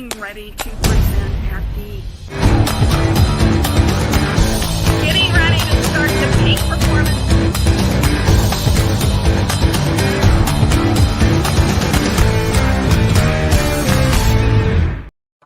getting ready to present at the getting ready to start the peak performance.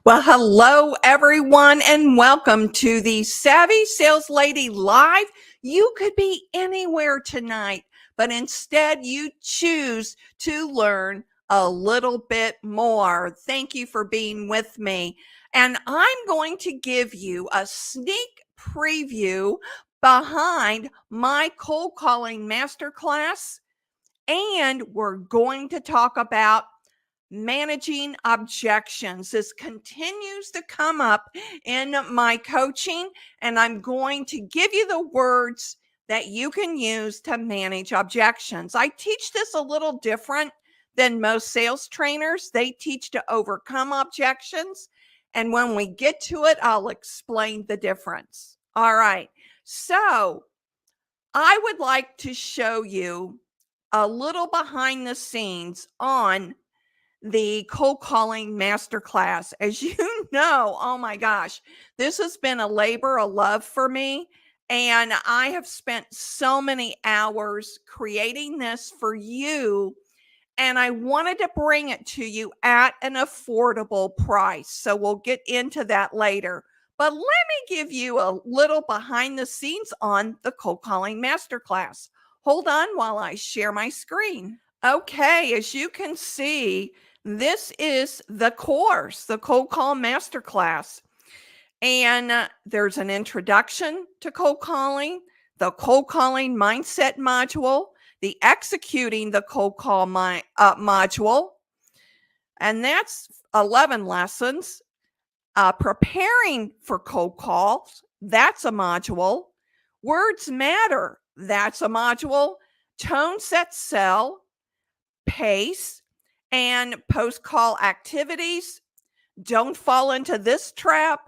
Well, hello everyone, and welcome to the Savvy Sales Lady Live. You could be anywhere tonight, but instead you choose to learn a little bit more. Thank you for being with me. And I'm going to give you a sneak preview behind my cold calling masterclass. And we're going to talk about managing objections. This continues to come up in my coaching, and I'm going to give you the words that you can use to manage objections. I teach this a little different than most sales trainers. They teach to overcome objections, and when we get to it, I'll explain the difference. All right, so I would like to show you a little behind the scenes on the cold calling masterclass. As you know, oh my gosh, this has been a labor of love for me. And I have spent so many hours creating this for you. And I wanted to bring it to you at an affordable price. So we'll get into that later. But let me give you a little behind the scenes on the cold calling masterclass. Hold on while I share my screen. Okay, as you can see, this is the course, the Cold Call Masterclass. And there's an introduction to cold calling, the cold calling mindset module, the executing the cold call module, and that's 11 lessons. Preparing for cold calls, that's a module. Words matter, that's a module. Tone sets sell, pace, and post-call activities. Don't fall into this trap.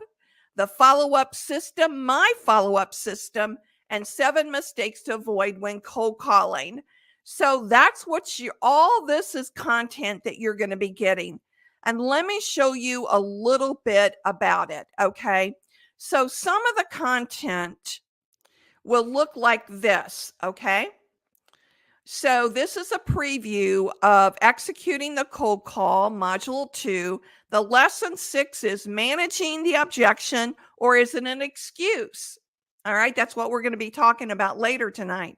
The follow-up system, my follow-up system, and 7 mistakes to avoid when cold calling. So that's what all this is content that you're going to be getting. And let me show you a little bit about it, okay? So some of the content will look like this, okay? So this is a preview of executing the cold call, module 2. The lesson 6 is managing the objection, or is it an excuse? All right, that's what we're going to be talking about later tonight.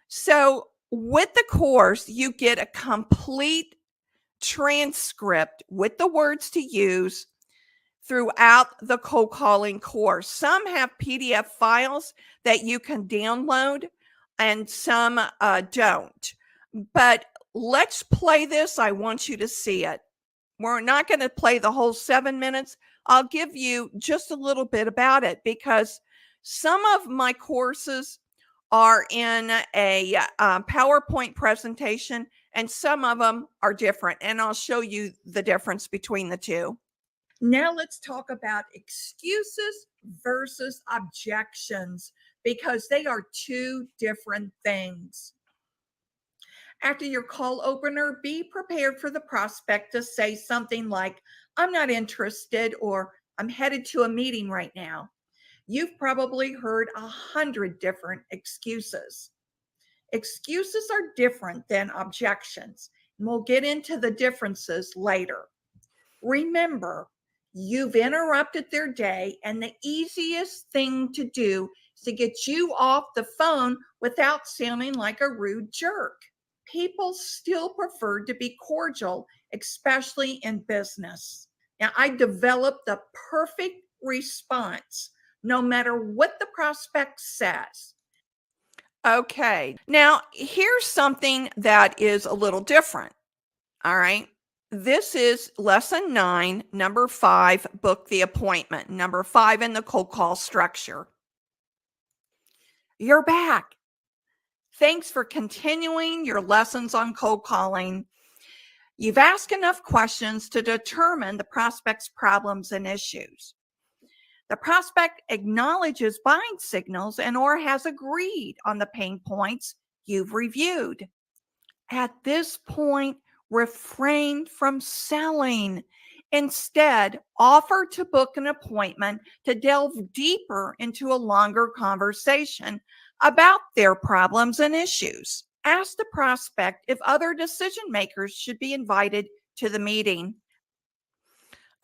So with the course, you get a complete transcript with the words to use throughout the cold calling course. Some have PDF files that you can download, and some don't. But let's play this. I want you to see it. We're not going to play the whole 7 minutes. I'll give you just a little bit about it, because some of my courses are in a PowerPoint presentation, and some of them are different. And I'll show you the difference between the two. Now let's talk about excuses versus objections, because they are two different things. After your call opener, be prepared for the prospect to say something like, "I'm not interested," or "I'm headed to a meeting right now." You've probably heard 100 different excuses. Excuses are different than objections, and we'll get into the differences later. Remember, you've interrupted their day, and the easiest thing to do is to get you off the phone without sounding like a rude jerk. People still prefer to be cordial, especially in business. Now, I developed the perfect response, no matter what the prospect says. Okay, now here's something that is a little different. All right. This is lesson 9, number 5, book the appointment, number 5 in the cold call structure. You're back. Thanks for continuing your lessons on cold calling. You've asked enough questions to determine the prospect's problems and issues. The prospect acknowledges buying signals and or has agreed on the pain points you've reviewed. At this point, refrain from selling Instead, offer to book an appointment to delve deeper into a longer conversation about their problems and issues. Ask the prospect if other decision makers should be invited to the meeting.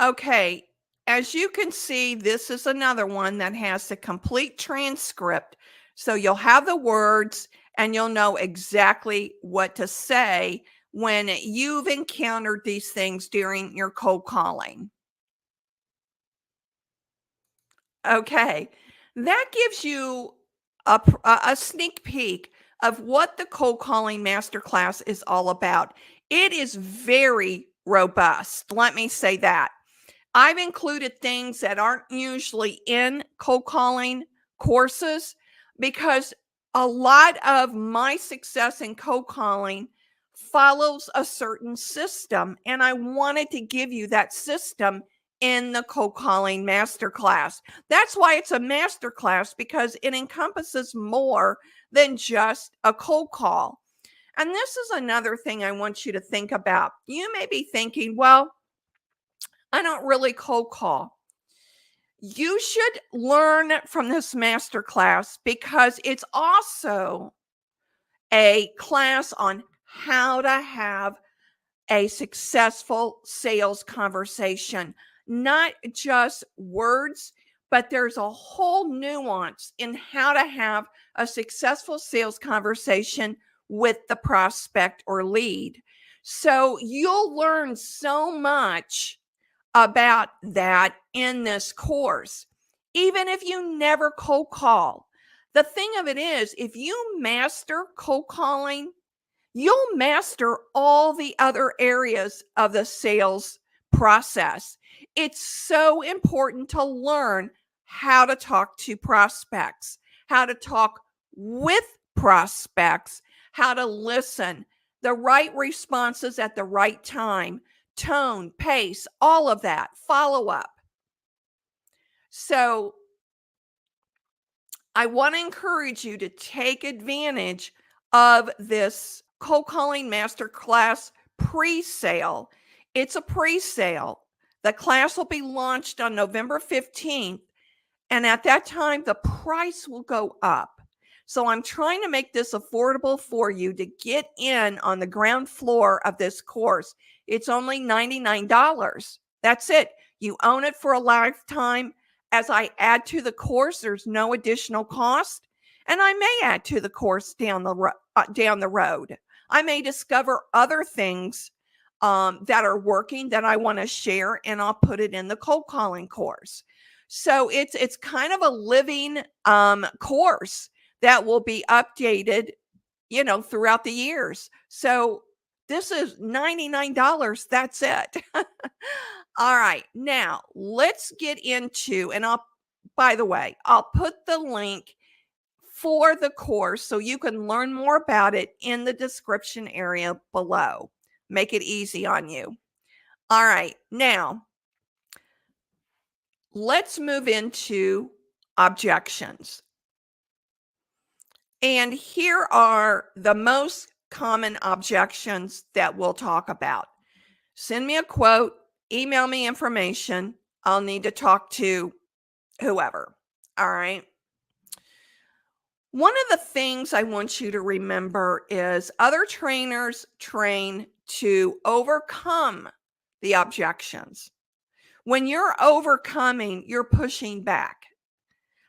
Okay, as you can see, this is another one that has the complete transcript. So you'll have the words and you'll know exactly what to say when you've encountered these things during your cold calling. Okay, that gives you a sneak peek of what the cold calling masterclass is all about. It is very robust. Let me say that. I've included things that aren't usually in cold calling courses because a lot of my success in cold calling follows a certain system. And I wanted to give you that system in the cold calling masterclass. That's why it's a masterclass, because it encompasses more than just a cold call. And this is another thing I want you to think about. You may be thinking, well, I don't really cold call. You should learn from this masterclass because it's also a class on how to have a successful sales conversation, not just words, but there's a whole nuance in how to have a successful sales conversation with the prospect or lead. So you'll learn so much about that in this course, even if you never cold call. The thing of it is, if you master cold calling, you'll master all the other areas of the sales process. It's so important to learn how to talk to prospects, how to talk with prospects, how to listen, the right responses at the right time, tone, pace, all of that, follow up. So I want to encourage you to take advantage of this cold calling masterclass pre-sale. It's a pre-sale. The class will be launched on November 15th, and at that time the price will go up. So I'm trying to make this affordable for you to get in on the ground floor of this course. It's only $99. That's it. You own it for a lifetime. As I add to the course, there's no additional cost, and I may add to the course down the road. I may discover other things that are working that I want to share, and I'll put it in the cold calling course. So it's kind of a living course that will be updated, throughout the years. So this is $99. That's it. All right. Now let's get into, and by the way, I'll put the link for the course so you can learn more about it in the description area below. Make it easy on you. All right. Now let's move into objections. And here are the most common objections that we'll talk about. Send me a quote, email me information. I'll need to talk to whoever. All right. One of the things I want you to remember is other trainers train to overcome the objections. When you're overcoming, you're pushing back.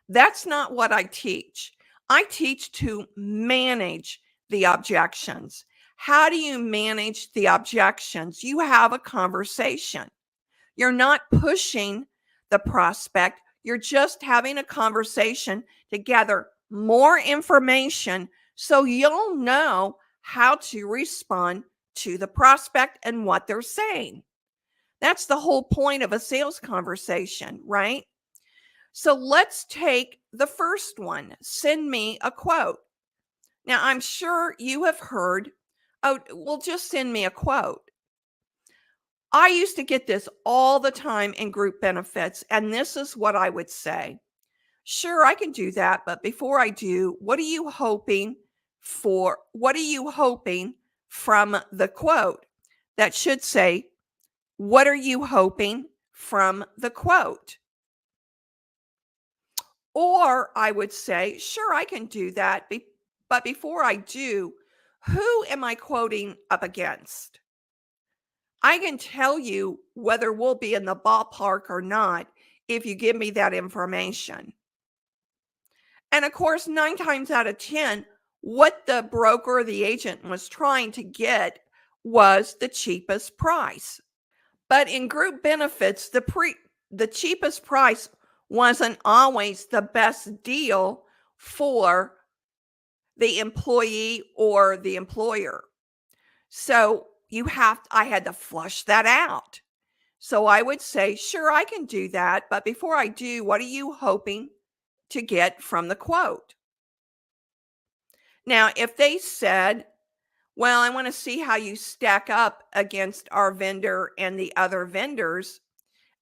That's not what I teach. I teach to manage the objections. How do you manage the objections? You have a conversation. You're not pushing the prospect. You're just having a conversation to gather more information so you'll know how to respond to the prospect and what they're saying. That's the whole point of a sales conversation, right? So let's take the first one. Send me a quote. Now, I'm sure you have heard, oh, well, just send me a quote. I used to get this all the time in group benefits, and this is what I would say. Sure, I can do that, but before I do, what are you hoping for? What are you hoping from the quote? That should say, What are you hoping from the quote? Or I would say, sure, I can do that. But before I do, who am I quoting up against? I can tell you whether we'll be in the ballpark or not if you give me that information. And of course, 9 times out of 10, what the broker or the agent was trying to get was the cheapest price. But in group benefits, the cheapest price wasn't always the best deal for the employee or the employer. So I had to flush that out. So I would say, sure, I can do that. But before I do, what are you hoping to get from the quote? Now, if they said, well, I want to see how you stack up against our vendor and the other vendors,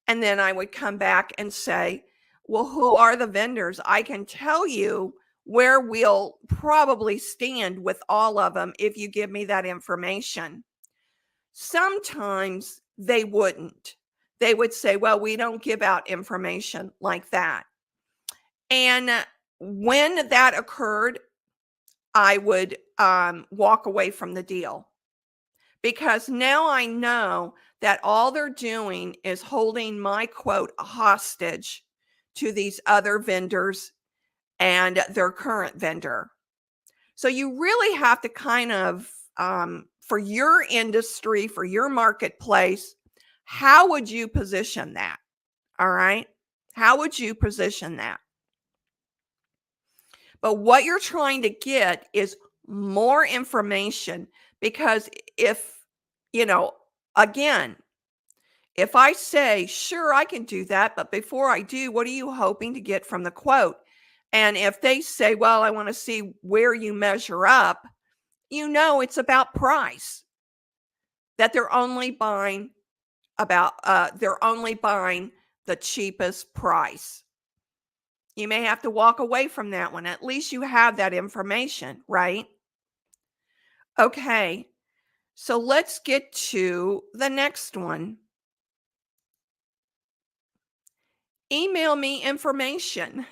and then I would come back and say, well, who are the vendors? I can tell you where we'll probably stand with all of them if you give me that information. Sometimes they wouldn't. They would say, well, we don't give out information like that. And when that occurred, I would walk away from the deal, because now I know that all they're doing is holding my quote hostage to these other vendors and their current vendor. So you really have to kind of, for your industry, for your marketplace, how would you position that? All right. How would you position that? But what you're trying to get is more information, because if, you know, again, if I say, sure, I can do that, but before I do, what are you hoping to get from the quote? And if they say, well, I want to see where you measure up, it's about price, that they're only buying the cheapest price. You may have to walk away from that one. At least you have that information, right? Okay, so let's get to the next one. Email me information.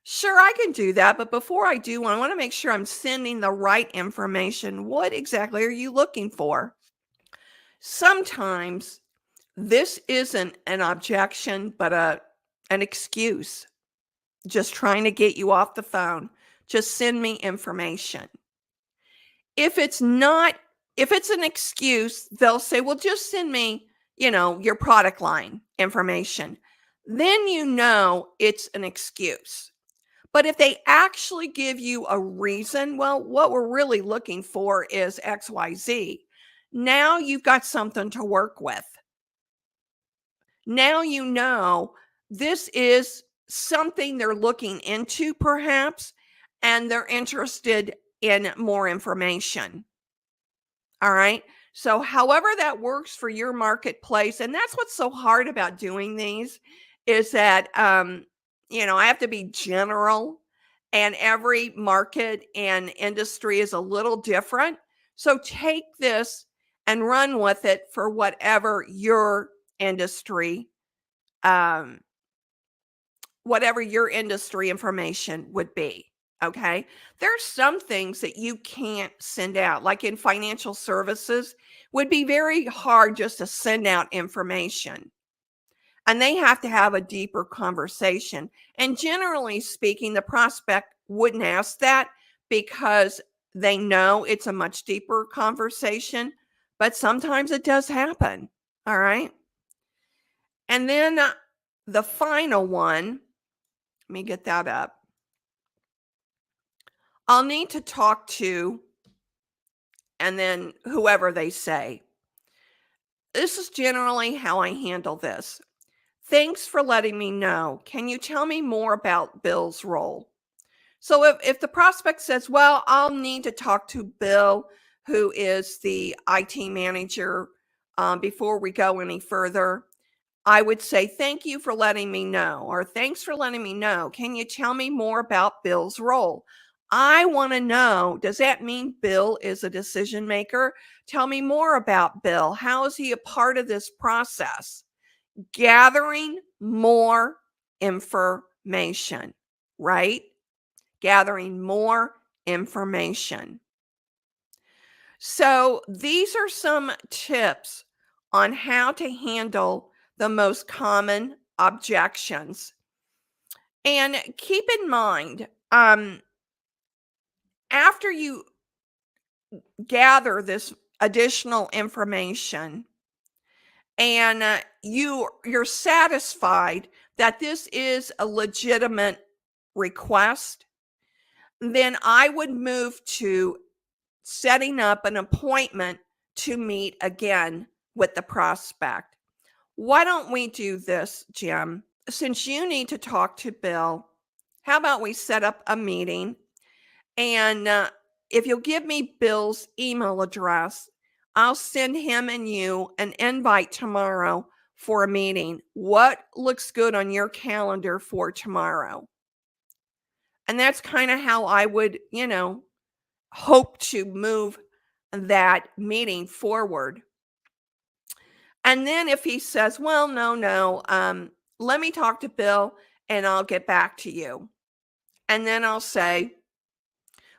Sure, I can do that. But before I do, I want to make sure I'm sending the right information. What exactly are you looking for? Sometimes this isn't an objection, but an excuse. Just trying to get you off the phone. Just send me information. If it's an excuse, they'll say, well, just send me, your product line information. Then it's an excuse. But if they actually give you a reason, well, what we're really looking for is XYZ. Now you've got something to work with. Now this is something they're looking into perhaps, and they're interested in more information. All right. So however that works for your marketplace, and that's what's so hard about doing these, is that, I have to be general, and every market and industry is a little different. So take this and run with it for whatever your industry, um, whatever your industry information would be. Okay. There's some things that you can't send out, like in financial services, would be very hard just to send out information. And they have to have a deeper conversation. And generally speaking, the prospect wouldn't ask that because they know it's a much deeper conversation. But sometimes it does happen. All right. And then the final one, let me get that up. I'll need to talk to, and then whoever they say. This is generally how I handle this. Thanks for letting me know. Can you tell me more about Bill's role? So if the prospect says, well, I'll need to talk to Bill, who is the IT manager, before we go any further, I would say, thank you for letting me know, or thanks for letting me know. Can you tell me more about Bill's role? I want to know, does that mean Bill is a decision maker? Tell me more about Bill. How is he a part of this process? Gathering more information, right? Gathering more information. So, these are some tips on how to handle the most common objections. And keep in mind, after you gather this additional information and you're satisfied that this is a legitimate request, then I would move to setting up an appointment to meet again with the prospect. Why don't we do this, Jim? Since you need to talk to Bill, how about we set up a meeting? And if you'll give me Bill's email address, I'll send him and you an invite tomorrow for a meeting. What looks good on your calendar for tomorrow? And that's kind of how I would, hope to move that meeting forward. And then if he says, well, no, let me talk to Bill and I'll get back to you. And then I'll say,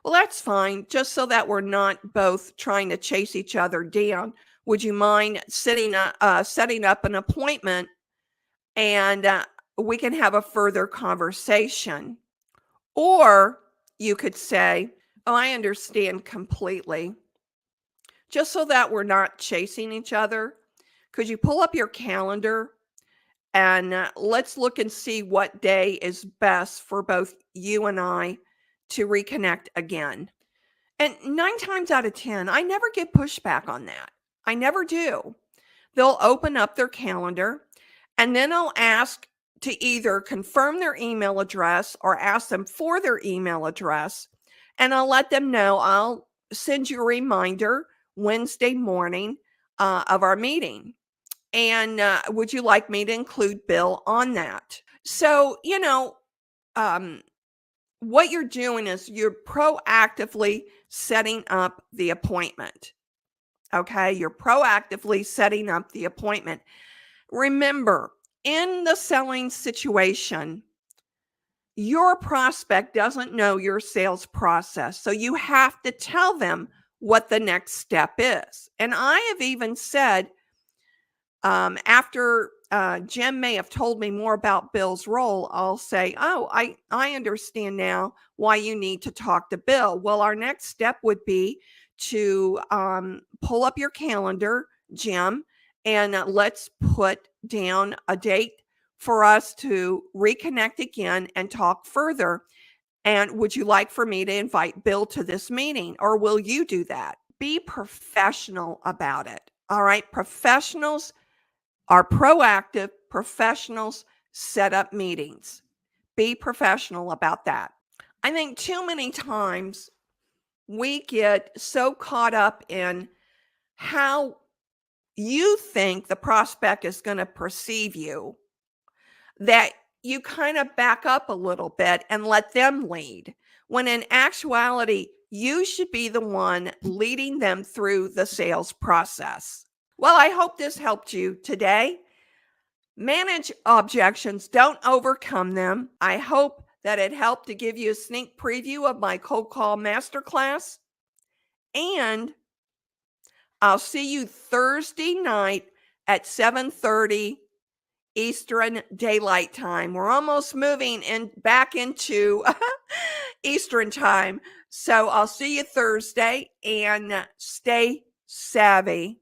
well, that's fine. Just so that we're not both trying to chase each other down, would you mind setting up an appointment and we can have a further conversation? Or you could say, oh, I understand completely. Just so that we're not chasing each other, could you pull up your calendar and let's look and see what day is best for both you and I to reconnect again? And 9 times out of 10, I never get pushback on that. I never do. They'll open up their calendar and then I'll ask to either confirm their email address or ask them for their email address. And I'll let them know I'll send you a reminder Wednesday morning of our meeting. And would you like me to include Bill on that? So, what you're doing is you're proactively setting up the appointment. Okay, you're proactively setting up the appointment. Remember, in the selling situation, your prospect doesn't know your sales process. So you have to tell them what the next step is. And I have even said, after Jim may have told me more about Bill's role, I'll say, oh, I understand now why you need to talk to Bill. Well, our next step would be to pull up your calendar, Jim, and let's put down a date for us to reconnect again and talk further. And would you like for me to invite Bill to this meeting, or will you do that? Be professional about it. All right. Professionals are proactive. Professionals set up meetings. Be professional about that. I think too many times we get so caught up in how you think the prospect is going to perceive you that you kind of back up a little bit and let them lead, when in actuality, you should be the one leading them through the sales process. Well, I hope this helped you today. Manage objections, don't overcome them. I hope that it helped to give you a sneak preview of my Cold Call Masterclass. And I'll see you Thursday night at 7:30 Eastern Daylight Time. We're almost moving back into Eastern Time. So I'll see you Thursday and stay savvy.